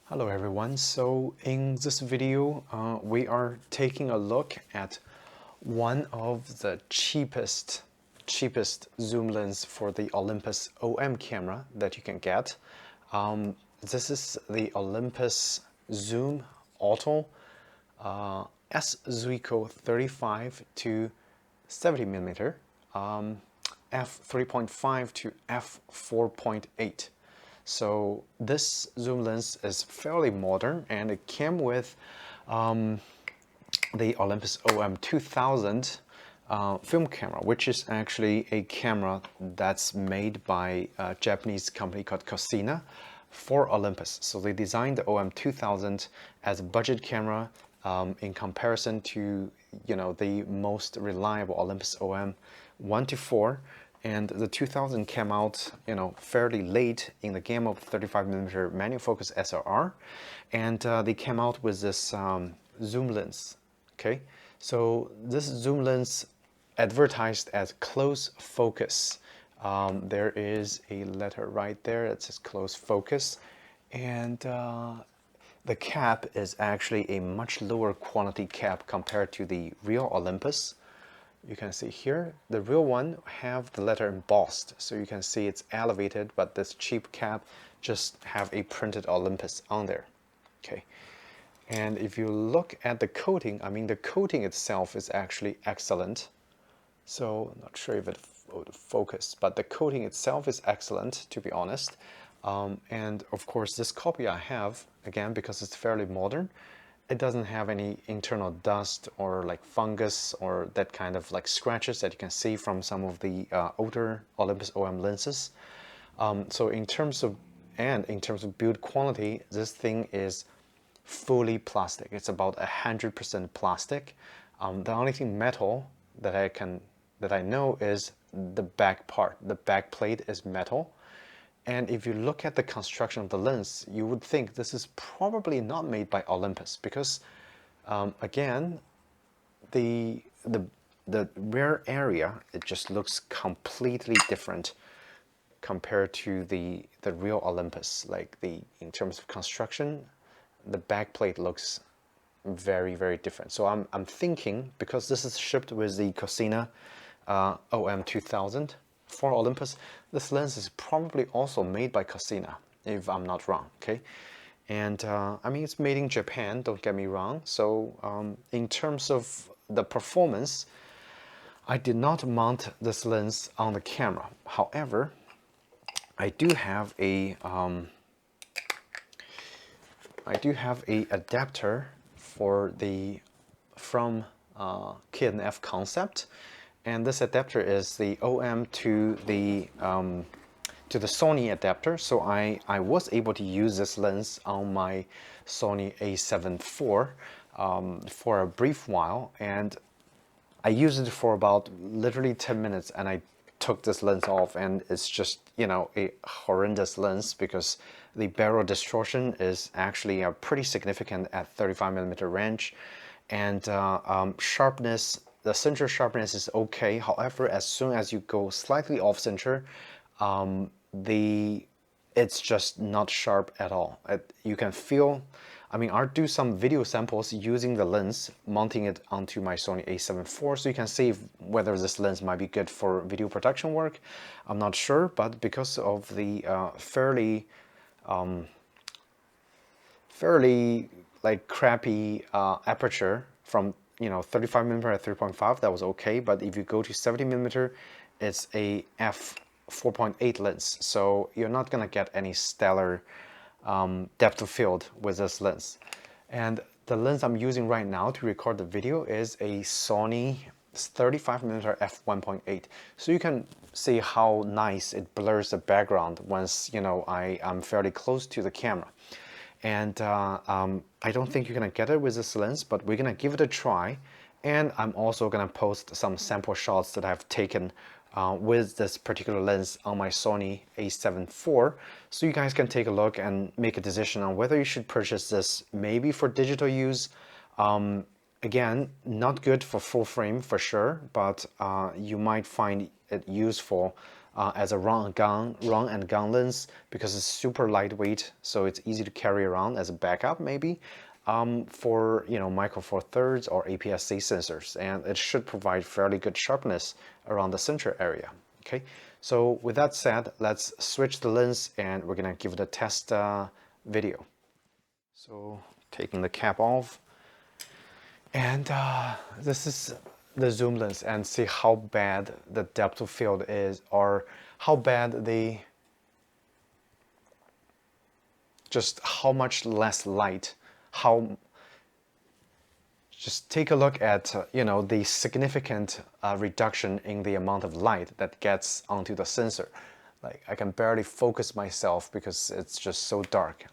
Hello everyone, so in this video we are taking a look at one of the cheapest zoom lens for the Olympus OM camera that you can get. This is the Olympus Zoom Auto S.Zuiko 35-70mm F3.5 to F4.8. So this zoom lens is fairly modern, and it came with the Olympus OM 2000 film camera, which is actually a camera that's made by a Japanese company called Cosina for Olympus. So they designed the OM 2000 as a budget camera in comparison to the most reliable Olympus OM 1 to 4. And the 2000 came out, fairly late in the game of 35mm manual focus SLR, and they came out with this zoom lens. Okay, so this zoom lens advertised as close focus. There is a letter right there that says close focus, and the cap is actually a much lower quality cap compared to the real Olympus. You can see here, the real one have the letter embossed, so you can see it's elevated, but this cheap cap just have a printed Olympus on there. Okay, and if you look at the coating, I mean the coating itself is actually excellent. So I'm not sure if it would focus, but the coating itself is excellent, to be honest. And of course, this copy I have, again, because it's fairly modern, it doesn't have any internal dust or like fungus or that kind of like scratches that you can see from some of the older Olympus OM lenses. So in terms of build quality, this thing is fully plastic. It's about 100% plastic. The only thing metal that I know is the back part. The back plate is metal. And if you look at the construction of the lens, you would think this is probably not made by Olympus because, again, the rear area, it just looks completely different compared to the real Olympus. Like in terms of construction, the back plate looks very, very different. So I'm thinking, because this is shipped with the Cosina OM 2000 for Olympus, this lens is probably also made by Cosina, if I'm not wrong, okay? And I mean, it's made in Japan, don't get me wrong. So in terms of the performance, I did not mount this lens on the camera. However, I do have a adapter from K&F Concept. And this adapter is the OM to the Sony adapter. So I was able to use this lens on my Sony A7 IV for a brief while, and I used it for about literally 10 minutes, and I took this lens off, and it's just a horrendous lens because the barrel distortion is actually pretty significant at 35mm range, and sharpness. The center sharpness is okay. However, as soon as you go slightly off center, it's just not sharp at all. You can feel. I mean, I'll do some video samples using the lens, mounting it onto my Sony A7 IV, so you can see whether this lens might be good for video production work. I'm not sure, but because of the fairly like crappy aperture from 35mm at 3.5, that was okay. But if you go to 70mm, it's a f4.8 lens, so you're not gonna get any stellar depth of field with this lens. And the lens I'm using right now to record the video is a Sony 35mm f1.8. So you can see how nice it blurs the background once I'm fairly close to the camera. And I don't think you're gonna get it with this lens, but we're gonna give it a try. And I'm also gonna post some sample shots that I've taken with this particular lens on my Sony A7 IV, so you guys can take a look and make a decision on whether you should purchase this maybe for digital use. Again, not good for full frame for sure, but you might find it useful as a run and gun lens because it's super lightweight, so it's easy to carry around as a backup maybe for micro four thirds or APS-C sensors, and it should provide fairly good sharpness around the center area. Okay, so with that said, let's switch the lens and we're gonna give it a test video. So taking the cap off, and this is the zoom lens, and see how bad the depth of field is, or how bad just how much less light, just take a look at the significant reduction in the amount of light that gets onto the sensor. Like, I can barely focus myself because it's just so dark.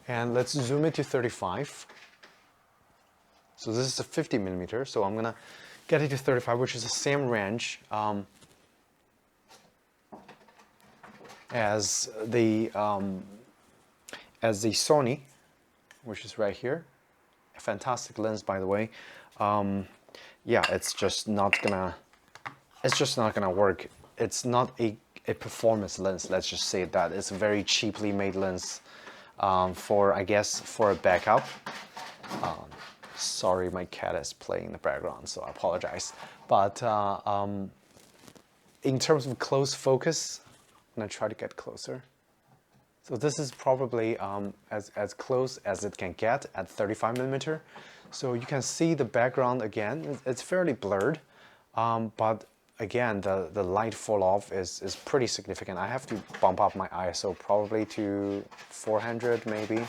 And let's zoom it to 35. So this is a 50mm, so I'm gonna get it to 35, which is the same range as the Sony, which is right here. A fantastic lens, by the way. Yeah, it's just not gonna work. It's not a performance lens. Let's just say that it's a very cheaply made lens for, I guess, for a backup. Sorry, my cat is playing in the background, so I apologize. But in terms of close focus, I'm gonna try to get closer. So this is probably as close as it can get at 35mm. So you can see the background again. It's fairly blurred, but again, the light fall off is pretty significant. I have to bump up my ISO probably to 400 maybe.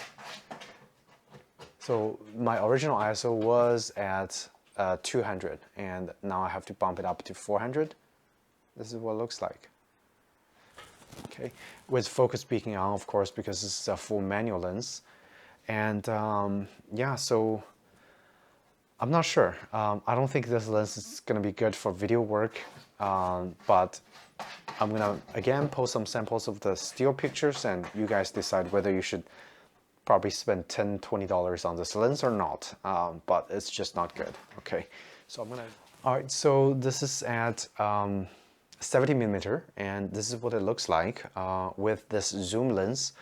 So my original ISO was at 200, and now I have to bump it up to 400. This is what it looks like. Okay, with focus peaking on, of course, because this is a full manual lens. And yeah, so I'm not sure. I don't think this lens is going to be good for video work, but I'm going to, again, post some samples of the still pictures, and you guys decide whether you should probably spend $10, $20 on this lens or not, but it's just not good. Okay, so I'm gonna... All right, so this is at 70mm, and this is what it looks like with this zoom lens.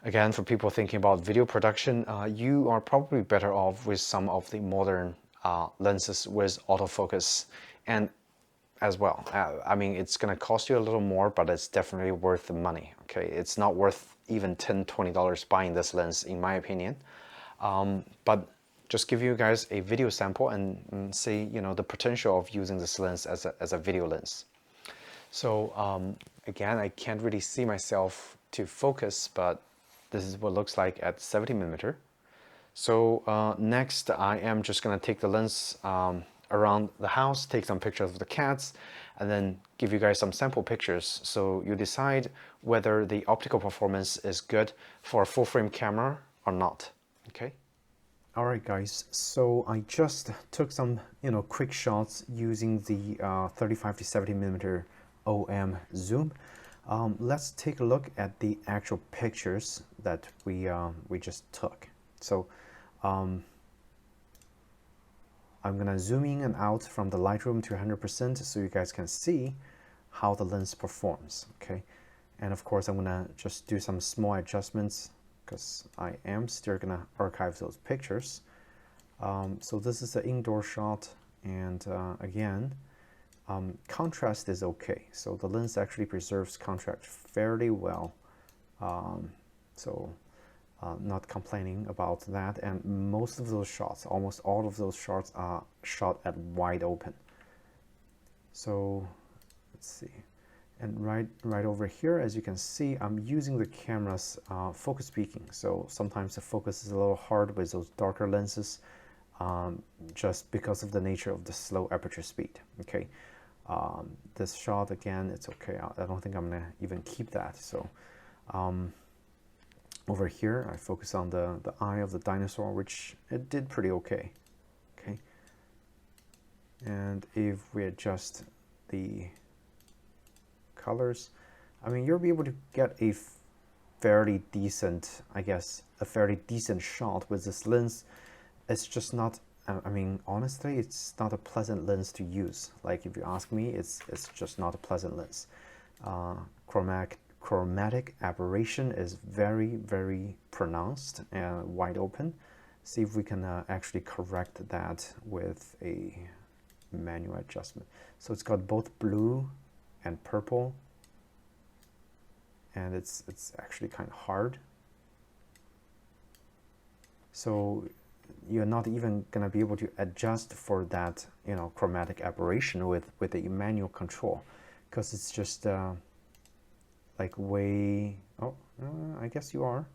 Again, for people thinking about video production, you are probably better off with some of the modern lenses with autofocus, and as well. I mean, it's gonna cost you a little more, but it's definitely worth the money. Okay, it's not worth even $10, $20 buying this lens, in my opinion. But just give you guys a video sample and see, the potential of using this lens as a video lens. So again, I can't really see myself to focus, but this is what it looks like at 70mm. So next, I am just gonna take the lens around the house, take some pictures of the cats, and then give you guys some sample pictures, so you decide whether the optical performance is good for a full frame camera or not. Okay. All right, guys. So I just took some, quick shots using the 35-70mm OM zoom. Let's take a look at the actual pictures that we just took. So I'm gonna zoom in and out from the Lightroom to 100% so you guys can see how the lens performs. Okay, and of course I'm gonna just do some small adjustments because I am still gonna archive those pictures. So this is the indoor shot, and again, contrast is okay. So the lens actually preserves contrast fairly well. Not complaining about that, and most of those shots, almost all of those shots, are shot at wide open. So let's see, and right over here, as you can see, I'm using the camera's focus peaking. So sometimes the focus is a little hard with those darker lenses, just because of the nature of the slow aperture speed. Okay, this shot again, it's okay. I don't think I'm gonna even keep that. So over here, I focus on the eye of the dinosaur, which it did pretty okay. Okay, and if we adjust the colors, I mean, you'll be able to get a fairly decent, I guess, a fairly decent shot with this lens. It's just not I mean, honestly, it's not a pleasant lens to use. Like if you ask me, it's just not a pleasant lens. Chromatic aberration is very pronounced and wide open. See if we can actually correct that with a manual adjustment. So it's got both blue and purple, and it's actually kind of hard. So you're not even gonna be able to adjust for that, you know, chromatic aberration with the manual control, because it's just like way, oh, I guess you are.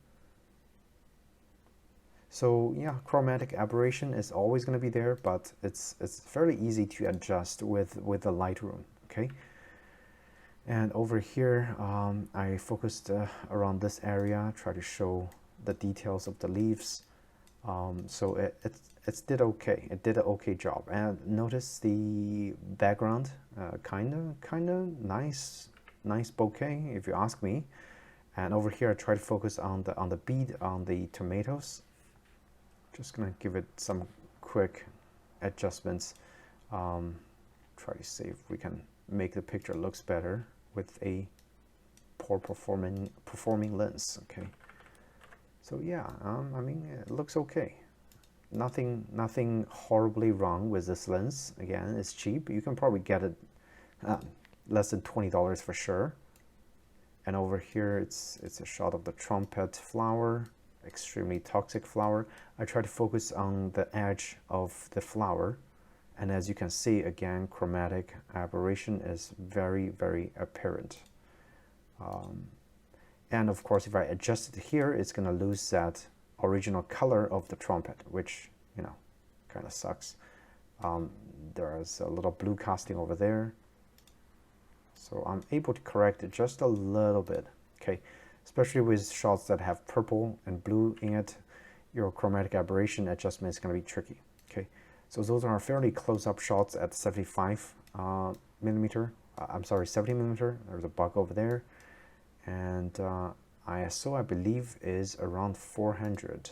So yeah, chromatic aberration is always going to be there, but it's fairly easy to adjust with the Lightroom. Okay. And over here, I focused around this area, try to show the details of the leaves. So it did okay. It did an okay job. And notice the background, kind of nice bokeh, if you ask me. And over here, I try to focus on the bead on the tomatoes. Just gonna give it some quick adjustments. Try to see if we can make the picture looks better with a poor performing lens. Okay. So yeah, I mean, it looks okay. Nothing horribly wrong with this lens. Again, it's cheap. You can probably get it less than $20 for sure. And over here, it's a shot of the trumpet flower, extremely toxic flower. I try to focus on the edge of the flower, and as you can see, again, chromatic aberration is very apparent. And of course, if I adjust it here, it's going to lose that original color of the trumpet, which, you know, kind of sucks. There's a little blue casting over there. So I'm able to correct it just a little bit, okay? Especially with shots that have purple and blue in it, your chromatic aberration adjustment is going to be tricky, okay? So those are fairly close-up shots at 75 millimeter. I'm sorry, 70 millimeter. There's a bug over there. And ISO, I believe, is around 400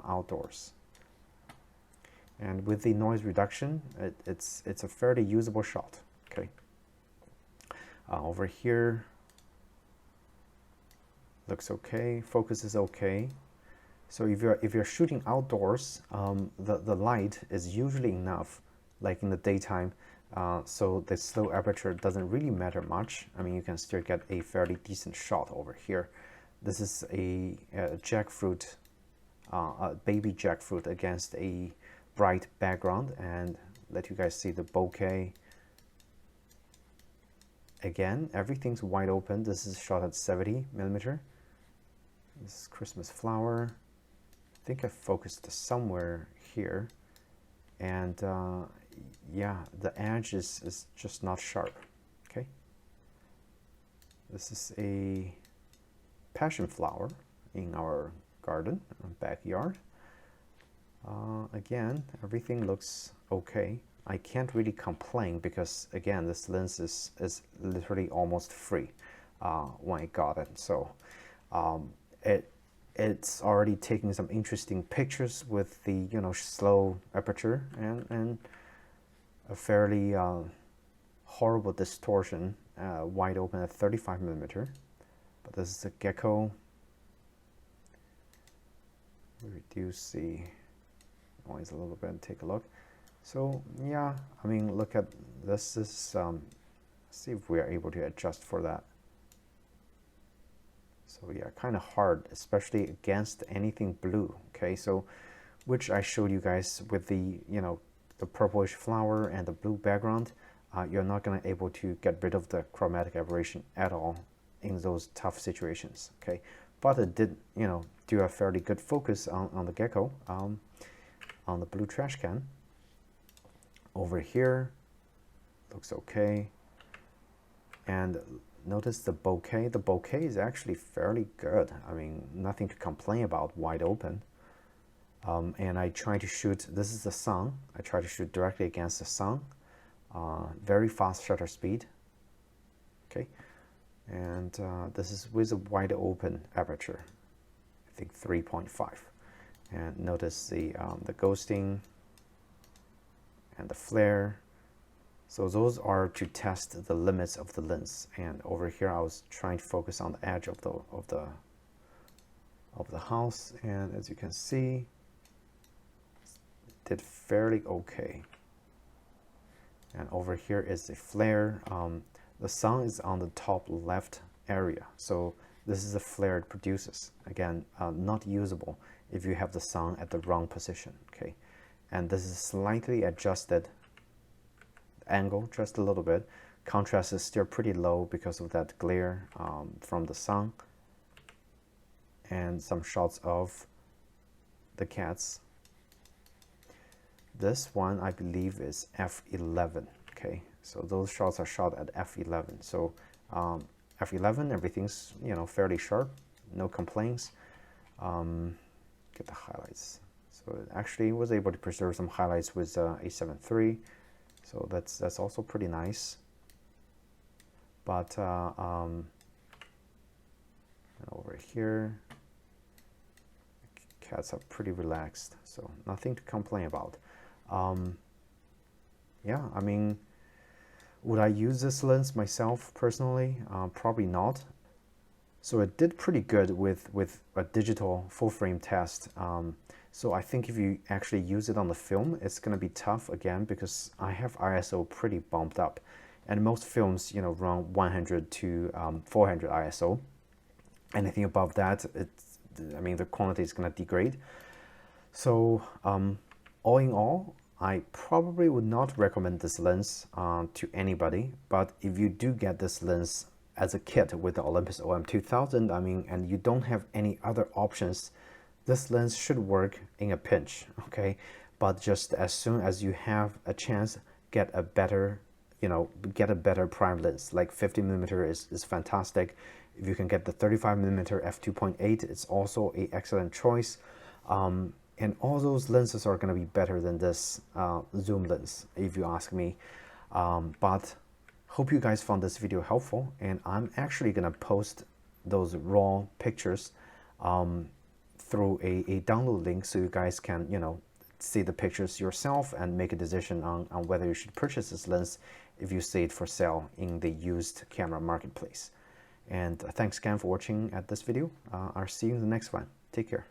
outdoors. And with the noise reduction, it's a fairly usable shot, okay? Over here, looks okay. Focus is okay. So if you're shooting outdoors, the light is usually enough, like in the daytime. So the slow aperture doesn't really matter much. I mean, you can still get a fairly decent shot over here. This is a jackfruit, a baby jackfruit against a bright background, and let you guys see the bokeh. Again, everything's wide open. This is shot at 70 millimeter. This is Christmas flower. I think I focused somewhere here. And yeah, the edge is just not sharp, okay? This is a passion flower in our garden, backyard. Again, everything looks okay. I can't really complain because, again, this lens is literally almost free when I got it. So it's already taking some interesting pictures with the, you know, slow aperture and a fairly horrible distortion, wide open at 35 millimeter. But this is a gecko. Reduce the noise a little bit and take a look. So yeah, I mean, look at this. Is see if we are able to adjust for that. So yeah, kind of hard, especially against anything blue. Okay, so which I showed you guys with the, you know, the purplish flower and the blue background. You're not gonna able to get rid of the chromatic aberration at all in those tough situations. Okay, but it did, you know, do a fairly good focus on the gecko, on the blue trash can. Over here, looks okay. And notice the bokeh. The bokeh is actually fairly good. I mean, nothing to complain about, wide open. And I try to shoot, this is the sun. I try to shoot directly against the sun. Very fast shutter speed. Okay. And this is with a wide open aperture. I think 3.5. And notice the ghosting. and the flare. So those are to test the limits of the lens. And over here, I was trying to focus on the edge of the house, and as you can see, it did fairly okay. And over here is the flare. The sun is on the top left area, so this is the flare it produces. Again, not usable if you have the sun at the wrong position. Okay, and this is slightly adjusted angle, just a little bit. Contrast is still pretty low because of that glare from the sun. And some shots of the cats. This one I believe is f11. Okay, so those shots are shot at f11. So f11, everything's fairly sharp, no complaints. Get the highlights. So it actually was able to preserve some highlights with A7 III. So that's also pretty nice. But over here, cats are pretty relaxed, so nothing to complain about. Yeah, I mean, would I use this lens myself personally? Probably not. So it did pretty good with a digital full frame test. So I think if you actually use it on the film, it's going to be tough again, because I have ISO pretty bumped up, and most films run 100 to 400 ISO. Anything above that, the quality is going to degrade. So all in all, I probably would not recommend this lens to anybody. But if you do get this lens as a kit with the Olympus OM 2000, and you don't have any other options, this lens should work in a pinch. Okay, but just as soon as you have a chance, get a better prime lens. Like 50mm is fantastic. If you can get the 35mm f2.8, it's also an excellent choice. And all those lenses are going to be better than this zoom lens, if you ask me. But hope you guys found this video helpful, and I'm actually going to post those raw pictures through a download link, so you guys can see the pictures yourself and make a decision on whether you should purchase this lens if you see it for sale in the used camera marketplace. And thanks again for watching at this video. I'll see you in the next one. Take care.